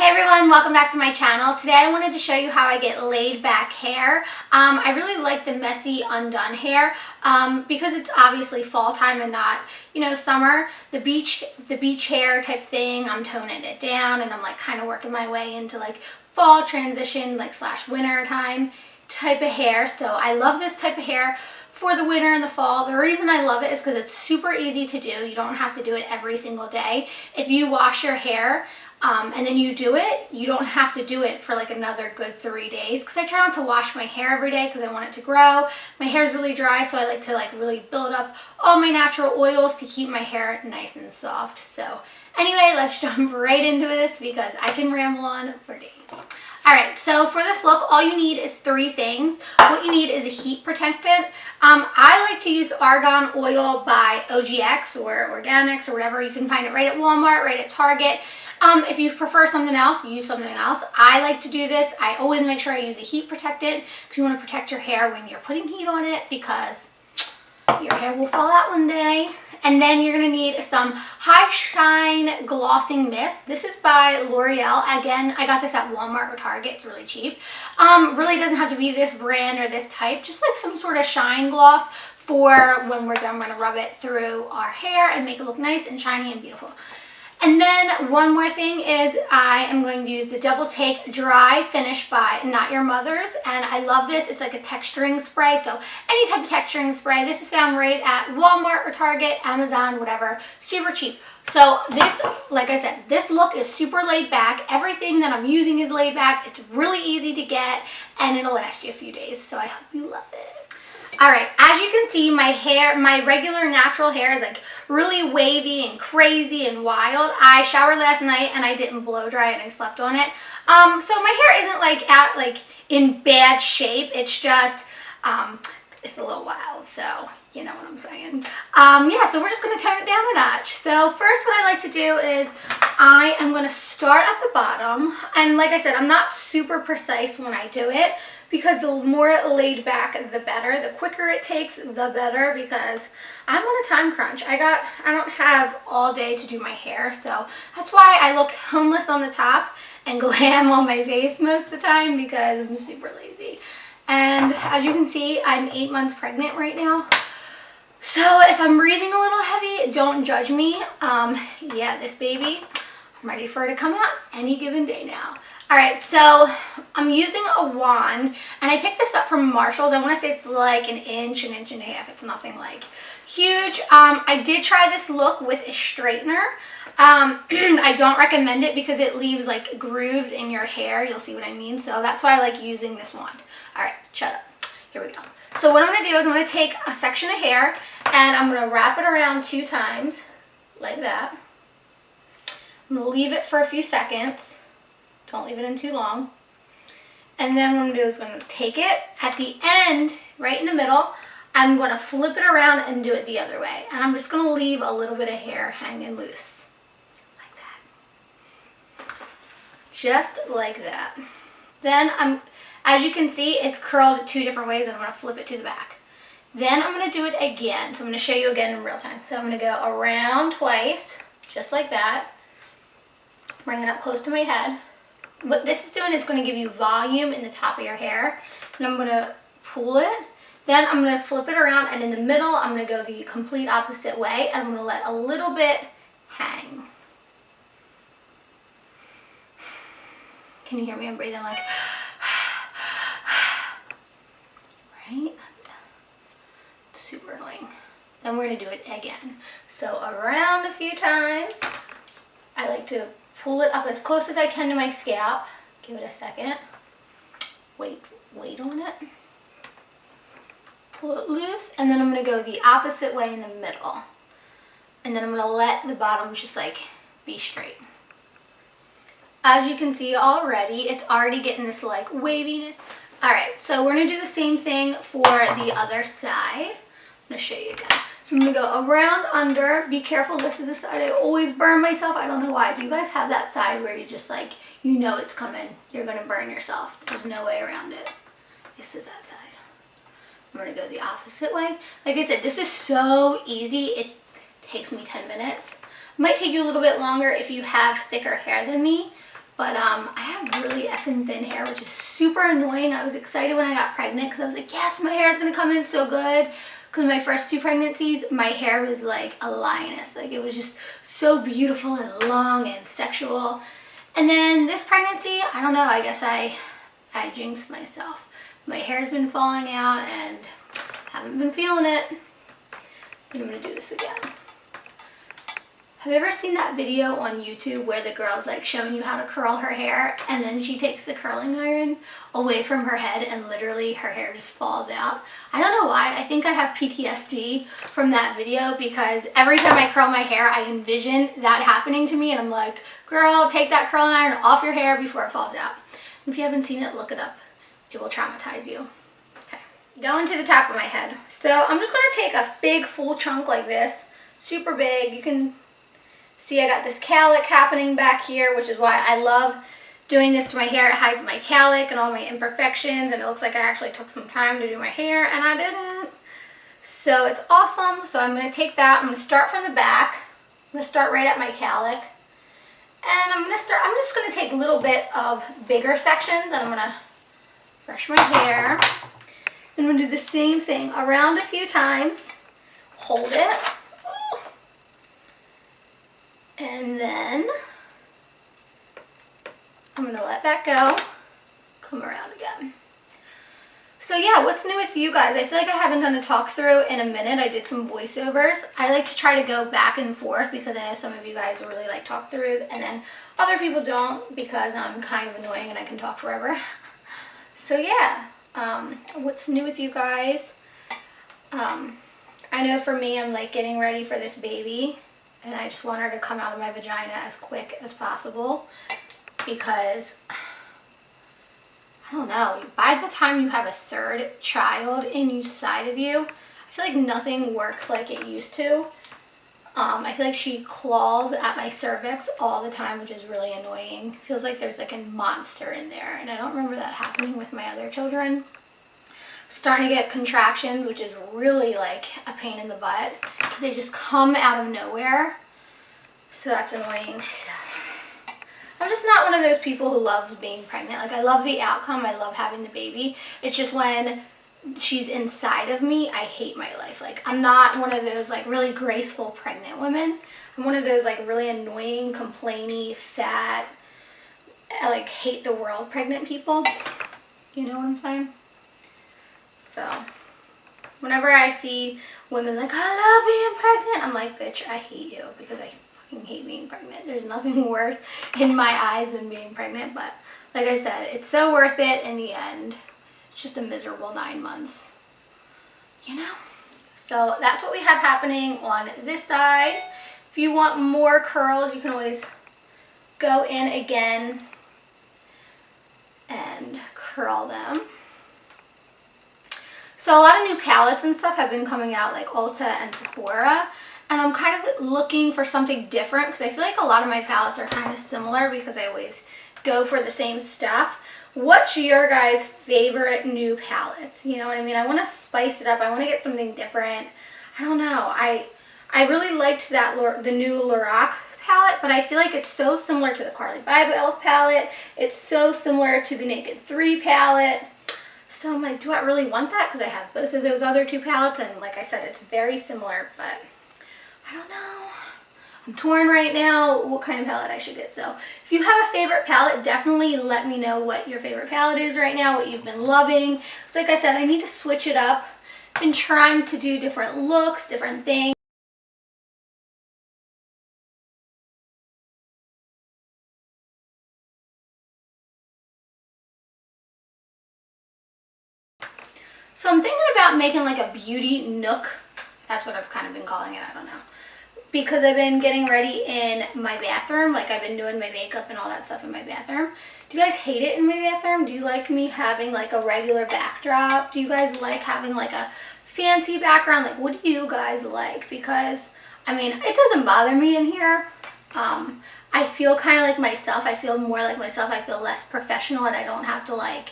Hey everyone, welcome back to my channel. Today I wanted to show you how I get laid back hair. I really like the messy undone hair because it's obviously fall time and not, summer. The beach hair type thing, I'm toning it down and I'm like kind of working my way into like fall transition, like / winter time type of hair. So I love this type of hair for the winter and the fall. The reason I love it is because it's super easy to do. You don't have to do it every single day. If you wash your hair and then you do it, you don't have to do it for like another good 3 days, because I try not to wash my hair every day because I want it to grow. My hair is really dry, so I like to really build up all my natural oils to keep my hair nice and soft. So anyway, let's jump right into this because I can ramble on for days. Alright, so for this look, all you need is 3 things. What you need is a heat protectant. I like to use Argan Oil by OGX or Organics or whatever. You can find it right at Walmart, right at Target. If you prefer something else, use something else. I like to do this. I always make sure I use a heat protectant because you want to protect your hair when you're putting heat on it, because your hair will fall out one day. And then you're going to need some High Shine Glossing Mist. This is by L'Oreal. Again, I got this at Walmart or Target. It's really cheap. Really doesn't have to be this brand or this type. Just like some sort of shine gloss for when we're done. We're going to rub it through our hair and make it look nice and shiny and beautiful. And then one more thing is I am going to use the Double Take Dry Finish by Not Your Mother's, and I love this. It's like a texturing spray, so any type of texturing spray. This is found right at Walmart or Target, Amazon, whatever. Super cheap. So this, like I said, this look is super laid back. Everything that I'm using is laid back. It's really easy to get, and it'll last you a few days, so I hope you love it. Alright, as you can see, my hair, my regular natural hair is like really wavy and crazy and wild. I showered last night and I didn't blow dry and I slept on it. So my hair isn't like in bad shape. It's just, it's a little wild, so you know what I'm saying. Yeah, so we're just going to tone it down a notch. So first what I like to do is I am going to start at the bottom. And like I said, I'm not super precise when I do it, because the more laid back, the better. The quicker it takes, the better, because I'm on a time crunch. I don't have all day to do my hair, so that's why I look homeless on the top and glam on my face most of the time, because I'm super lazy. And as you can see, I'm 8 months pregnant right now. So if I'm breathing a little heavy, don't judge me. Yeah, this baby, I'm ready for her to come out any given day now. Alright, so I'm using a wand, and I picked this up from Marshall's. I want to say it's like an inch and a half. It's nothing like huge. I did try this look with a straightener. I don't recommend it because it leaves like grooves in your hair. You'll see what I mean. So that's why I like using this wand. Alright, shut up. Here we go. So what I'm going to do is I'm going to take a section of hair and I'm going to wrap it around 2 times like that. I'm going to leave it for a few seconds. Don't leave it in too long. And then what I'm going to do is I'm going to take it at the end, right in the middle. I'm going to flip it around and do it the other way. And I'm just going to leave a little bit of hair hanging loose. Like that. Just like that. Then as you can see, it's curled 2 different ways, and I'm going to flip it to the back. Then I'm going to do it again. So I'm going to show you again in real time. So I'm going to go around twice, just like that. Bring it up close to my head. What this is doing, it's going to give you volume in the top of your hair. And I'm going to pull it. Then I'm going to flip it around, and in the middle, I'm going to go the complete opposite way. And I'm going to let a little bit hang. Can you hear me? I'm breathing like... Right? Super annoying. Then we're going to do it again. So around a few times. I like to pull it up as close as I can to my scalp. Give it a second. Wait on it. Pull it loose, and then I'm going to go the opposite way in the middle. And then I'm going to let the bottom just like be straight. As you can see already, it's already getting this like waviness. Alright, so we're going to do the same thing for the other side. I'm going to show you again. So I'm going to go around under. Be careful, this is the side I always burn myself. I don't know why. Do you guys have that side where you just like, you know it's coming? You're going to burn yourself. There's no way around it. This is that side. I'm going to go the opposite way. Like I said, this is so easy. It takes me 10 minutes. It might take you a little bit longer if you have thicker hair than me. But I have really effing thin hair, which is super annoying. I was excited when I got pregnant because I was like, yes, my hair is going to come in so good. Because my first 2 pregnancies, my hair was like a lioness. Like, it was just so beautiful and long and sexual. And then this pregnancy, I don't know, I guess I jinxed myself. My hair's been falling out and haven't been feeling it. And I'm going to do this again. Have you ever seen that video on YouTube where the girl's like showing you how to curl her hair and then she takes the curling iron away from her head and literally her hair just falls out? I don't know why. I think I have PTSD from that video because every time I curl my hair, I envision that happening to me and I'm like, girl, take that curling iron off your hair before it falls out. And if you haven't seen it, look it up. It will traumatize you. Okay, going to the top of my head. So I'm just going to take a big full chunk like this, super big. You can see I got this cowlick happening back here, which is why I love doing this to my hair. It hides my cowlick and all my imperfections, and it looks like I actually took some time to do my hair, and I didn't. So it's awesome. So I'm going to take that. I'm going to start from the back. I'm going to start right at my cowlick. And I'm just going to take a little bit of bigger sections, and I'm going to brush my hair. And I'm going to do the same thing around a few times. Hold it. And then I'm going to let that go, come around again. So yeah, what's new with you guys? I feel like I haven't done a talk through in a minute. I did some voiceovers. I like to try to go back and forth because I know some of you guys really like talk throughs and then other people don't because I'm kind of annoying and I can talk forever. So yeah, what's new with you guys? I know for me, I'm like getting ready for this baby. And I just want her to come out of my vagina as quick as possible because, I don't know, by the time you have a 3rd child inside of you, I feel like nothing works like it used to. I feel like she claws at my cervix all the time, which is really annoying. It feels like there's like a monster in there, and I don't remember that happening with my other children. Starting to get contractions, which is really like a pain in the butt because they just come out of nowhere. So that's annoying. So, I'm just not one of those people who loves being pregnant. Like, I love the outcome. I love having the baby. It's just when she's inside of me, I hate my life. Like, I'm not one of those like really graceful pregnant women. I'm one of those like really annoying, complainy, fat, I like hate the world pregnant people. You know what I'm saying? So, whenever I see women like, I love being pregnant, I'm like, bitch, I hate you because I fucking hate being pregnant. There's nothing worse in my eyes than being pregnant, but like I said, it's so worth it in the end. It's just a miserable 9 months, you know? So that's what we have happening on this side. If you want more curls, you can always go in again and curl them. So a lot of new palettes and stuff have been coming out, like Ulta and Sephora, and I'm kind of looking for something different because I feel like a lot of my palettes are kind of similar because I always go for the same stuff. What's your guys' favorite new palettes? You know what I mean? I want to spice it up. I want to get something different. I don't know. I really liked the new Lorac palette, but I feel like it's so similar to the Carly Bybel palette. It's so similar to the Naked 3 palette. So I'm like, do I really want that? Because I have both of those other 2 palettes, and like I said, it's very similar, but I don't know. I'm torn right now what kind of palette I should get. So if you have a favorite palette, definitely let me know what your favorite palette is right now, what you've been loving. So like I said, I need to switch it up. I've been trying to do different looks, different things. So I'm thinking about making like a beauty nook. That's what I've kind of been calling it. I don't know. Because I've been getting ready in my bathroom. Like, I've been doing my makeup and all that stuff in my bathroom. Do you guys hate it in my bathroom? Do you like me having like a regular backdrop? Do you guys like having like a fancy background? Like, what do you guys like? Because, I mean, it doesn't bother me in here. I feel kind of like myself. I feel more like myself. I feel less professional, and I don't have to like,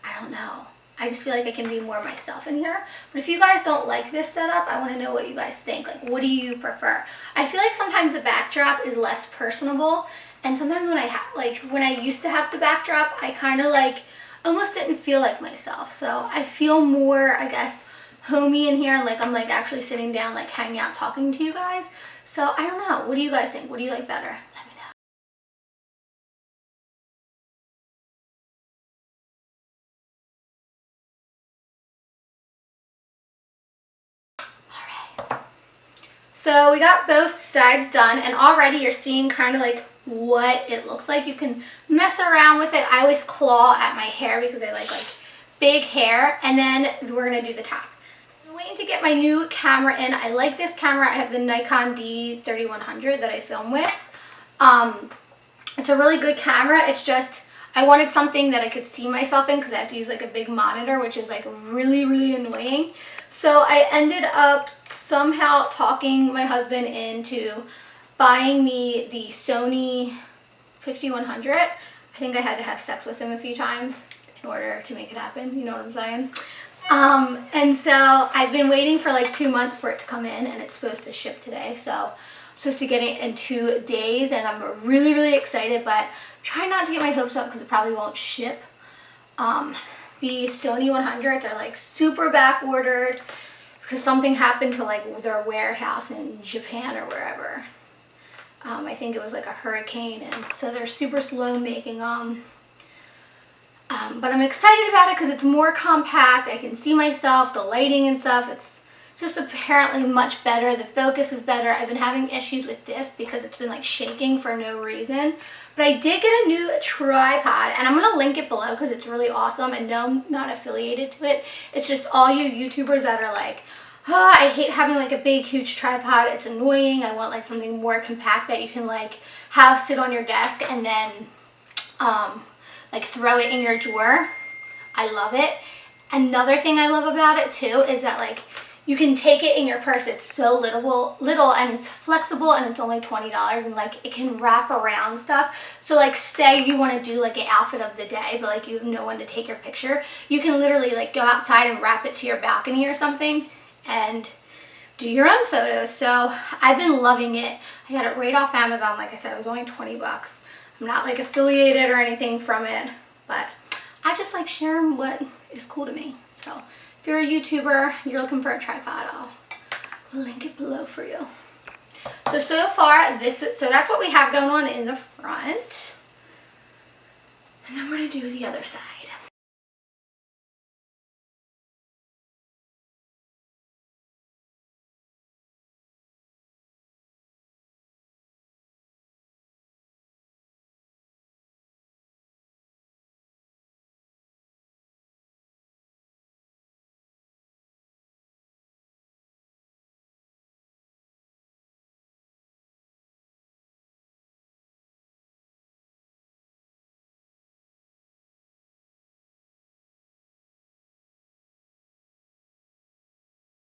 I don't know. I just feel like I can be more myself in here. But if you guys don't like this setup, I want to know what you guys think. Like, what do you prefer? I feel like sometimes the backdrop is less personable And sometimes when when I used to have the backdrop, I kind of like almost didn't feel like myself. So I feel more, I guess, homey in here, like I'm like actually sitting down, like hanging out, talking to you guys. So I don't know. What do you guys think? What do you like better? Let me know. All right. So we got both sides done, and already you're seeing kind of like what it looks like. You can mess around with it. I always claw at my hair because I like big hair, and then we're gonna do the top. I'm waiting to get my new camera in. I like this camera. I have the Nikon D3100 that I film with. It's a really good camera. It's just I wanted something that I could see myself in because I have to use like a big monitor, which is like really annoying. So I ended up somehow talking my husband into buying me the Sony 5100. I think I had to have sex with him a few times in order to make it happen. You know what I'm saying? And so I've been waiting for like 2 months for it to come in, and it's supposed to ship today. So I'm supposed to get it in 2 days, and I'm really excited, but I'm trying not to get my hopes up because it probably won't ship. The Sony 100s are like super back ordered because something happened to like their warehouse in Japan or wherever. I think it was like a hurricane, and so they're super slow making them. But I'm excited about it because it's more compact. I can see myself, the lighting and stuff. It's just apparently much better. The focus is better. I've been having issues with this because it's been like shaking for no reason. But I did get a new tripod, and I'm going to link it below because it's really awesome, and no, I'm not affiliated to it. It's just all you YouTubers that are like, oh, I hate having like a big huge tripod. It's annoying. I want like something more compact that you can like have sit on your desk and then like throw it in your drawer. I love it. Another thing I love about it too is that like you can take it in your purse. It's so little and it's flexible, and it's only $20, and like it can wrap around stuff. So like say you want to do like an outfit of the day, but like you have no one to take your picture, you can literally like go outside and wrap it to your balcony or something and do your own photos. So I've been loving it. I got it right off Amazon. Like I said, it was only 20 bucks. I'm not like affiliated or anything from it, but I just like sharing what is cool to me. So if you're a YouTuber, you're looking for a tripod, I'll link it below for you. So far, so that's what we have going on in the front. And then we're gonna do the other side.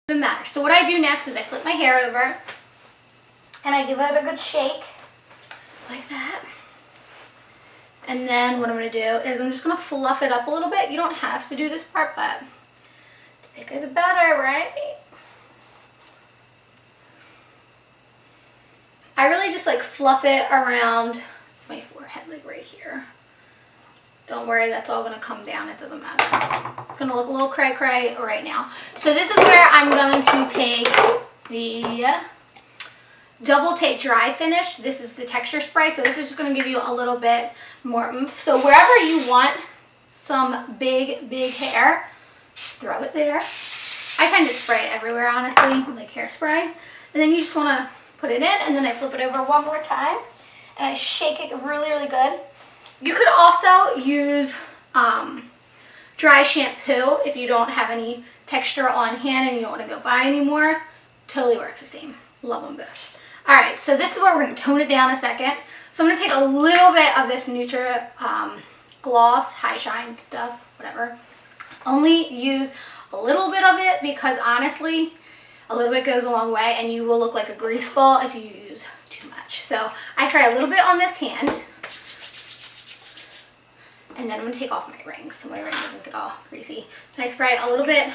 Doesn't matter. So what I do next is I flip my hair over and I give it a good shake like that. And then what I'm going to do is I'm just going to fluff it up a little bit. You don't have to do this part, but the bigger the better, right? I really just like fluff it around my forehead, like right here. Don't worry, that's all going to come down. It doesn't matter. It's going to look a little cray-cray right now. So this is where I'm going to take the double take dry finish. This is the texture spray. So this is just going to give you a little bit more oomph. So wherever you want some big hair, throw it there. I tend to spray it everywhere, honestly, like hairspray. And then you just want to put it in, and then I flip it over one more time, and I shake it really good. You could also use dry shampoo if you don't have any texture on hand and you don't want to go buy anymore. Totally works the same. Love them both. All right, so this is where we're going to tone it down a second. So I'm going to take a little bit of this Nutra gloss, high shine stuff, whatever. Only use a little bit of it because honestly, a little bit goes a long way, and you will look like a grease ball if you use too much. So I try a little bit on this hand, and then I'm going to take off my rings so my ring doesn't get all greasy. And I spray a little bit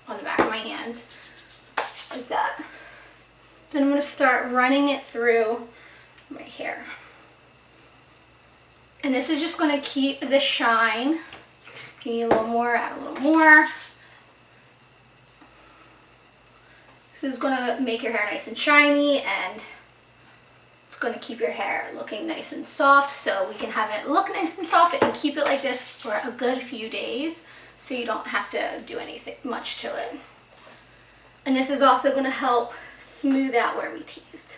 on the back of my hands, like that. Then I'm going to start running it through my hair. And this is just going to keep the shine. If you need a little more, add a little more. This is going to make your hair nice and shiny, and it's going to keep your hair looking nice and soft, so we can have it look nice and soft and keep it like this for a good few days, so you don't have to do anything much to it. And this is also going to help smooth out where we teased.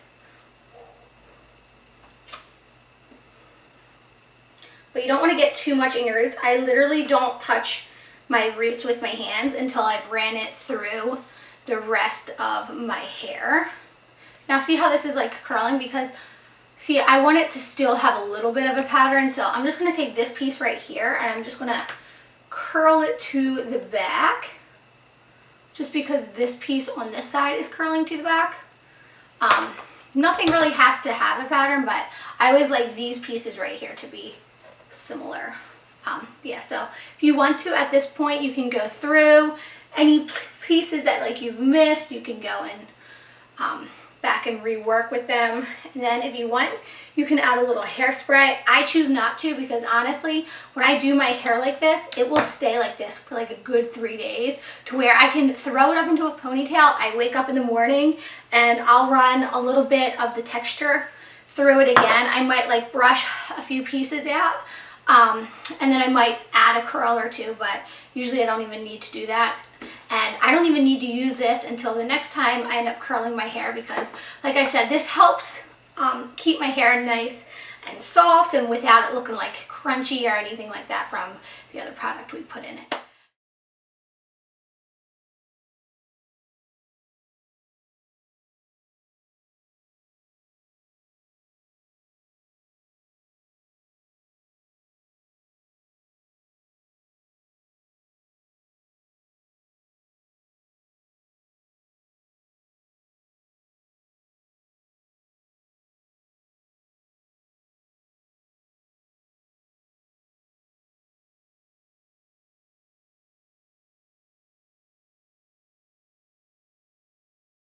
But you don't want to get too much in your roots. I literally don't touch my roots with my hands until I've ran it through the rest of my hair. Now see how this is like curling, because see, I want it to still have a little bit of a pattern. So I'm just going to take this piece right here and I'm just going to curl it to the back, just because this piece on this side is curling to the back. Nothing really has to have a pattern, but I always like these pieces right here to be similar. Yeah, so if you want to, at this point, you can go through any pieces that like you've missed. You can go and back and rework with them. And then if you want, you can add a little hairspray. I choose not to, because honestly, when I do my hair like this, it will stay like this for like a good 3 days, to where I can throw it up into a ponytail. I wake up in the morning and I'll run a little bit of the texture through it again. I might like brush a few pieces out, and then I might add a curl or two, but usually I don't even need to do that. And I don't even need to use this until the next time I end up curling my hair, because like I said, this helps keep my hair nice and soft and without it looking like crunchy or anything like that from the other product we put in it.